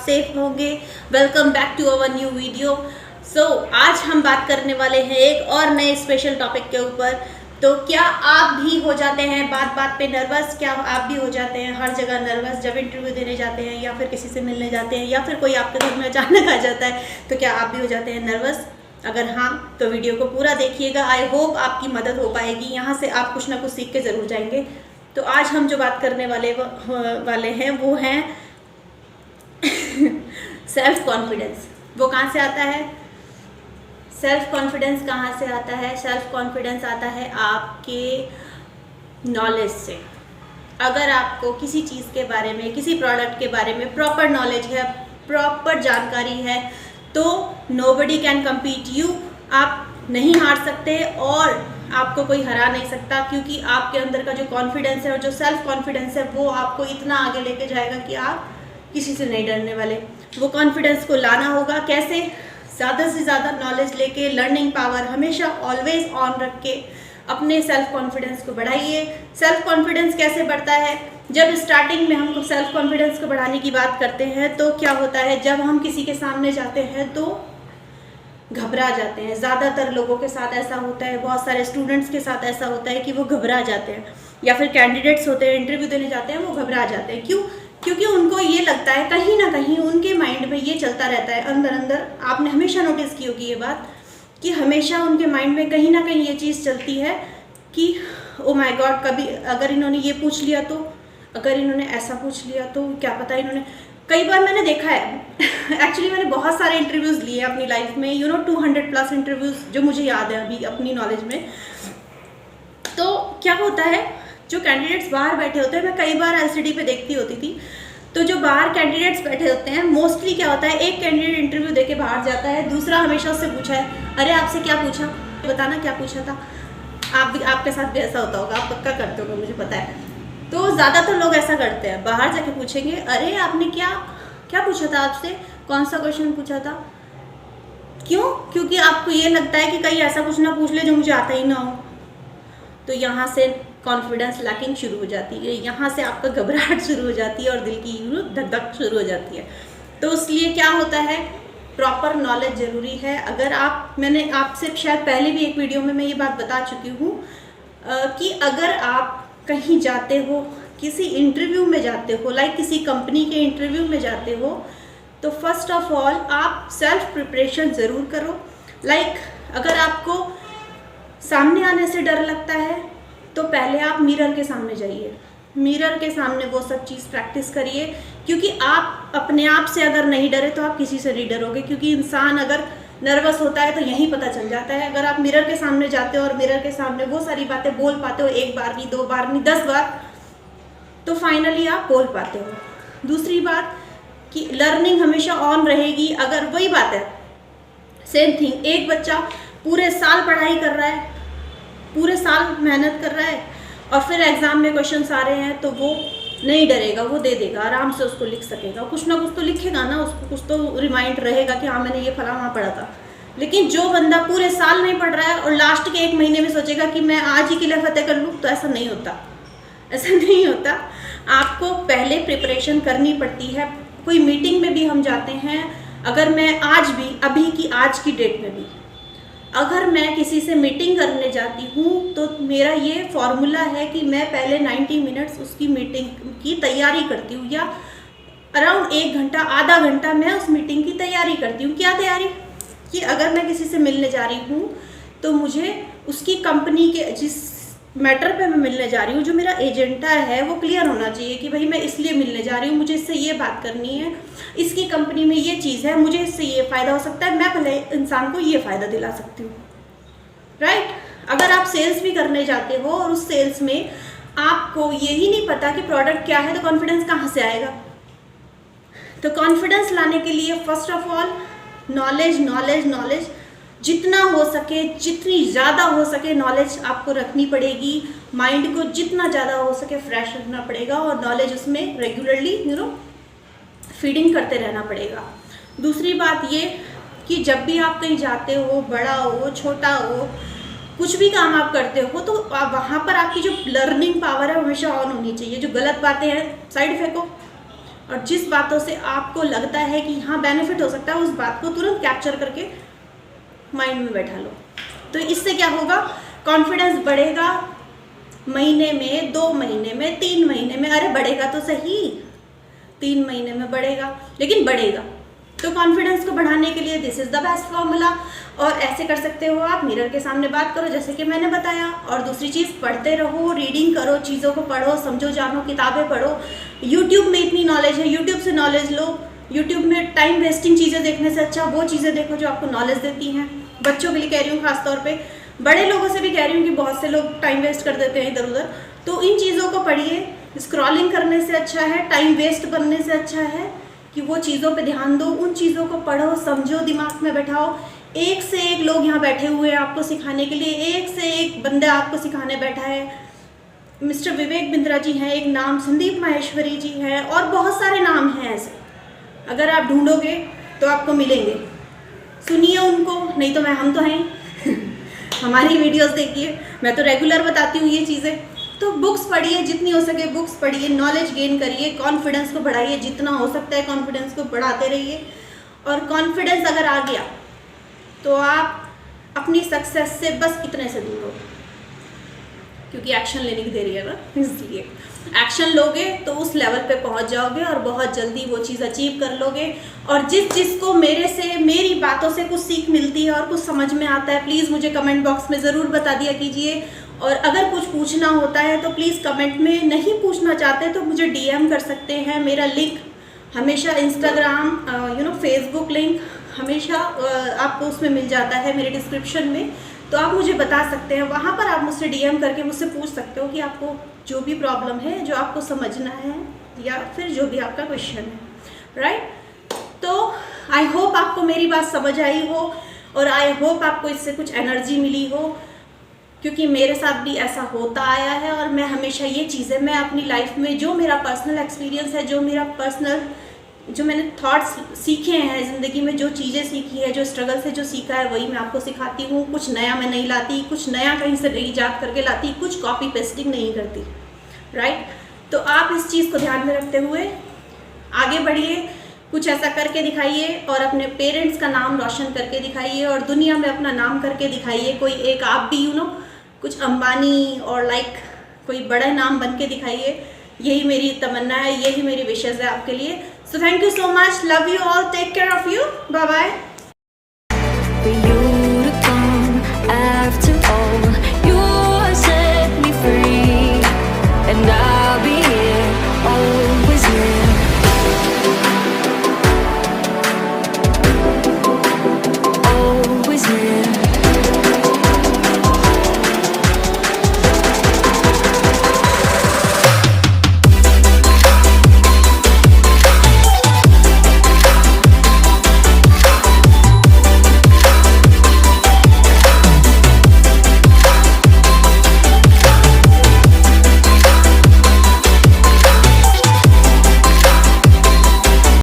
Safe होंगे। Welcome back to our new video. आज हम बात करने वाले हैं एक और नए स्पेशल टॉपिक के ऊपर। तो क्या आप भी हो जाते हैं बात बात पे नर्वस? क्या आप भी हो जाते हैं हर जगह नर्वस जब इंटरव्यू देने जाते हैं या फिर किसी से मिलने जाते हैं या फिर कोई आपके घर में अचानक आ जाता है? तो क्या आप भी हो जाते हैं नर्वस? अगर हाँ तो वीडियो को पूरा देखिएगा। आई होप आपकी मदद हो पाएगी, यहाँ से आप कुछ ना कुछ सीख के ज़रूर जाएंगे। तो आज हम जो बात करने वाले हैं वो हैं सेल्फ कॉन्फिडेंस। वो कहाँ से आता है? सेल्फ कॉन्फिडेंस कहाँ से आता है? सेल्फ कॉन्फिडेंस आता है आपके नॉलेज से। अगर आपको किसी चीज़ के बारे में, किसी प्रोडक्ट के बारे में प्रॉपर नॉलेज है, प्रॉपर जानकारी है, तो नोबडी कैन कम्पीट यू। आप नहीं हार सकते और आपको कोई हरा नहीं सकता, क्योंकि आपके अंदर का जो कॉन्फिडेंस है और जो सेल्फ कॉन्फिडेंस है वो आपको इतना आगे लेके जाएगा कि आप किसी से नहीं डरने वाले। वो कॉन्फिडेंस को लाना होगा कैसे? ज़्यादा से ज़्यादा नॉलेज लेके, लर्निंग पावर हमेशा ऑलवेज ऑन रख के अपने सेल्फ कॉन्फिडेंस को बढ़ाइए। सेल्फ कॉन्फिडेंस कैसे बढ़ता है? जब स्टार्टिंग में हम सेल्फ कॉन्फिडेंस को बढ़ाने की बात करते हैं तो क्या होता है, जब हम किसी के सामने जाते हैं तो घबरा जाते हैं। ज़्यादातर लोगों के साथ ऐसा होता है, बहुत सारे स्टूडेंट्स के साथ ऐसा होता है कि वो घबरा जाते हैं, या फिर कैंडिडेट्स होते हैं इंटरव्यू देने जाते हैं वो घबरा जाते हैं। क्यों? क्योंकि उनको ये लगता है, कहीं ना कहीं उनके माइंड में ये चलता रहता है अंदर अंदर। आपने हमेशा नोटिस की होगी ये बात कि हमेशा उनके माइंड में कहीं ना कहीं ये चीज़ चलती है कि ओ माय गॉड, कभी अगर इन्होंने ये पूछ लिया तो, अगर इन्होंने ऐसा पूछ लिया तो, क्या पता इन्होंने। कई बार मैंने देखा है एक्चुअली मैंने बहुत सारे इंटरव्यूज़ लिए अपनी लाइफ में, 200+ इंटरव्यूज़ जो मुझे याद है अभी अपनी नॉलेज में। तो क्या होता है, जो कैंडिडेट्स बाहर बैठे होते हैं, मैं कई बार एलसीडी पे देखती होती थी, तो जो बाहर कैंडिडेट्स बैठे होते हैं मोस्टली क्या होता है, एक कैंडिडेट इंटरव्यू देके बाहर जाता है, दूसरा हमेशा उससे पूछा है, अरे आपसे क्या पूछा, बताना क्या पूछा था। आपके साथ भी ऐसा होता होगा, आप पक्का करते होगा, मुझे पता है। तो ज़्यादातर लोग ऐसा करते हैं, बाहर जाके पूछेंगे, अरे आपने क्या पूछा था, आपसे कौन सा क्वेश्चन पूछा था। क्यों? क्योंकि आपको ये लगता है कि कहीं ऐसा कुछ ना पूछ ले जो मुझे आता ही ना हो। तो यहाँ से कॉन्फिडेंस लैकिंग शुरू हो जाती है, यहाँ से आपका घबराहट शुरू हो जाती है और दिल की धक धक शुरू हो जाती है। तो इसलिए क्या होता है, प्रॉपर नॉलेज ज़रूरी है। अगर मैंने आपसे शायद पहले भी एक वीडियो में मैं ये बात बता चुकी हूँ कि अगर आप कहीं जाते हो, किसी इंटरव्यू में जाते हो, लाइक किसी कंपनी के इंटरव्यू में जाते हो, तो फर्स्ट ऑफ ऑल आप सेल्फ प्रिपरेशन ज़रूर करो। लाइक अगर आपको सामने आने से डर लगता है तो पहले आप मिरर के सामने जाइए, मिरर के सामने वो सब चीज़ प्रैक्टिस करिए, क्योंकि आप अपने आप से अगर नहीं डरे तो आप किसी से नहीं डरोगे। क्योंकि इंसान अगर नर्वस होता है तो यहीं पता चल जाता है। अगर आप मिरर के सामने जाते हो और मिरर के सामने वो सारी बातें बोल पाते हो, एक बार नहीं, 2 बार नहीं, 10 बार, तो फाइनली आप बोल पाते हो। दूसरी बात कि लर्निंग हमेशा ऑन रहेगी। अगर वही बात है, सेम थिंग, एक बच्चा पूरे साल पढ़ाई कर रहा है, पूरे साल मेहनत कर रहा है और फिर एग्ज़ाम में क्वेश्चंस आ रहे हैं तो वो नहीं डरेगा, वो दे देगा, आराम से उसको लिख सकेगा, कुछ ना कुछ तो लिखेगा ना, उसको कुछ तो रिमाइंड रहेगा कि हाँ मैंने ये फला वहाँ पढ़ा था। लेकिन जो बंदा पूरे साल नहीं पढ़ रहा है और लास्ट के 1 महीने में सोचेगा कि मैं आज ही किले फतेह कर लूँ, तो ऐसा नहीं होता, ऐसा नहीं होता। आपको पहले प्रिपरेशन करनी पड़ती है। कोई मीटिंग में भी हम जाते हैं, अगर मैं आज भी, अभी की आज की डेट में भी अगर मैं किसी से मीटिंग करने जाती हूँ तो मेरा ये फॉर्मूला है कि मैं पहले 90 मिनट्स उसकी मीटिंग की तैयारी करती हूँ, या अराउंड 1 घंटा, आधा घंटा मैं उस मीटिंग की तैयारी करती हूँ। क्या तैयारी? कि अगर मैं किसी से मिलने जा रही हूँ तो मुझे उसकी कंपनी के जिस मैटर पे मैं मिलने जा रही हूँ, जो मेरा एजेंडा है, वो क्लियर होना चाहिए कि भाई मैं इसलिए मिलने जा रही हूँ, मुझे इससे ये बात करनी है, इसकी कंपनी में ये चीज़ है, मुझे इससे ये फ़ायदा हो सकता है, मैं भले इंसान को ये फ़ायदा दिला सकती हूँ, राइट। अगर आप सेल्स भी करने जाते हो और उस सेल्स में आपको यही नहीं पता कि प्रोडक्ट क्या है, तो कॉन्फिडेंस कहाँ से आएगा? तो कॉन्फिडेंस लाने के लिए first of all knowledge, knowledge, knowledge, जितना हो सके, जितनी ज़्यादा हो सके नॉलेज आपको रखनी पड़ेगी। माइंड को जितना ज़्यादा हो सके फ्रेश रखना पड़ेगा और नॉलेज उसमें रेगुलरली फीडिंग करते रहना पड़ेगा। दूसरी बात ये कि जब भी आप कहीं जाते हो, बड़ा हो, छोटा हो, कुछ भी काम आप करते हो, तो वहाँ पर आपकी जो लर्निंग पावर है हमेशा ऑन होनी चाहिए। जो गलत बातें हैं साइड फेंको, और जिस बातों से आपको लगता है कि हाँ बेनिफिट हो सकता है, उस बात को तुरंत कैप्चर करके माइंड में बैठा लो। तो इससे क्या होगा, कॉन्फिडेंस बढ़ेगा। महीने में, 2 महीने में, 3 महीने में, अरे बढ़ेगा तो सही, 3 महीने में बढ़ेगा, लेकिन बढ़ेगा। तो कॉन्फिडेंस को बढ़ाने के लिए this is the best formula. और ऐसे कर सकते हो आप, मिरर के सामने बात करो जैसे कि मैंने बताया। और दूसरी चीज़, पढ़ते रहो, रीडिंग करो, चीज़ों को पढ़ो, समझो, जानो, किताबें पढ़ो। यूट्यूब में इतनी नॉलेज है, यूट्यूब से नॉलेज लो। यूट्यूब में टाइम वेस्टिंग चीज़ें देखने से अच्छा वो चीज़ें देखो जो आपको नॉलेज देती हैं। बच्चों के लिए कह रही हूँ खासतौर पर, बड़े लोगों से भी कह रही हूँ कि बहुत से लोग टाइम वेस्ट कर देते हैं इधर उधर। तो इन चीज़ों को पढ़िए। स्क्रॉलिंग करने से अच्छा है, टाइम वेस्ट करने से अच्छा है कि वो चीज़ों पे ध्यान दो, उन चीज़ों को पढ़ो, समझो, दिमाग में बैठाओ। एक से एक लोग यहाँ बैठे हुए हैं आपको सिखाने के लिए, एक से एक बंदा आपको सिखाने बैठा है। मिस्टर विवेक बिंद्रा जी हैं एक नाम, संदीप माहेश्वरी जी हैं, और बहुत सारे नाम हैं ऐसे। अगर आप ढूंढोगे तो आपको मिलेंगे, सुनिए उनको, नहीं तो हम तो हैं हमारी वीडियोस देखिए, मैं तो रेगुलर बताती हूँ ये चीज़ें। तो बुक्स पढ़िए, जितनी हो सके बुक्स पढ़िए, नॉलेज गेन करिए, कॉन्फिडेंस को बढ़ाइए, जितना हो सकता है कॉन्फिडेंस को बढ़ाते रहिए। और कॉन्फिडेंस अगर आ गया तो आप अपनी सक्सेस से बस इतने से दूर हो, क्योंकि एक्शन लेने की देरी है ना, इसलिए एक्शन लोगे तो उस लेवल पे पहुंच जाओगे और बहुत जल्दी वो चीज़ अचीव कर लोगे। और जिसको मेरी बातों से कुछ सीख मिलती है और कुछ समझ में आता है, प्लीज़ मुझे कमेंट बॉक्स में ज़रूर बता दिया कीजिए। और अगर कुछ पूछना होता है तो प्लीज़ कमेंट में, नहीं पूछना चाहते तो मुझे DM कर सकते हैं। मेरा लिंक हमेशा इंस्टाग्राम, फेसबुक लिंक हमेशा आपको उसमें मिल जाता है मेरे डिस्क्रिप्शन में। तो आप मुझे बता सकते हैं, वहाँ पर आप मुझसे DM करके मुझसे पूछ सकते हो कि आपको जो भी प्रॉब्लम है, जो आपको समझना है, या फिर जो भी आपका क्वेश्चन है, राइट। तो आई होप आपको मेरी बात समझ आई हो, और आई होप आपको इससे कुछ एनर्जी मिली हो, क्योंकि मेरे साथ भी ऐसा होता आया है। और मैं हमेशा ये चीज़ें, मैं अपनी लाइफ में जो मेरा पर्सनल एक्सपीरियंस है, जो मैंने थॉट्स सीखे हैं ज़िंदगी में, जो चीज़ें सीखी है, जो स्ट्रगल से जो सीखा है, वही मैं आपको सिखाती हूँ। कुछ नया मैं नहीं लाती, कुछ नया कहीं से ईजाद करके लाती, कुछ कॉपी पेस्टिंग नहीं करती, राइट। तो आप इस चीज़ को ध्यान में रखते हुए आगे बढ़िए, कुछ ऐसा करके दिखाइए और अपने पेरेंट्स का नाम रोशन करके दिखाइए और दुनिया में अपना नाम करके दिखाइए। कोई एक आप भी कुछ अंबानी और कोई बड़ा नाम बन के दिखाइए। यही मेरी तमन्ना है, यही मेरी विशेष है आपके लिए। So thank you so much, love you all, take care of you, bye bye.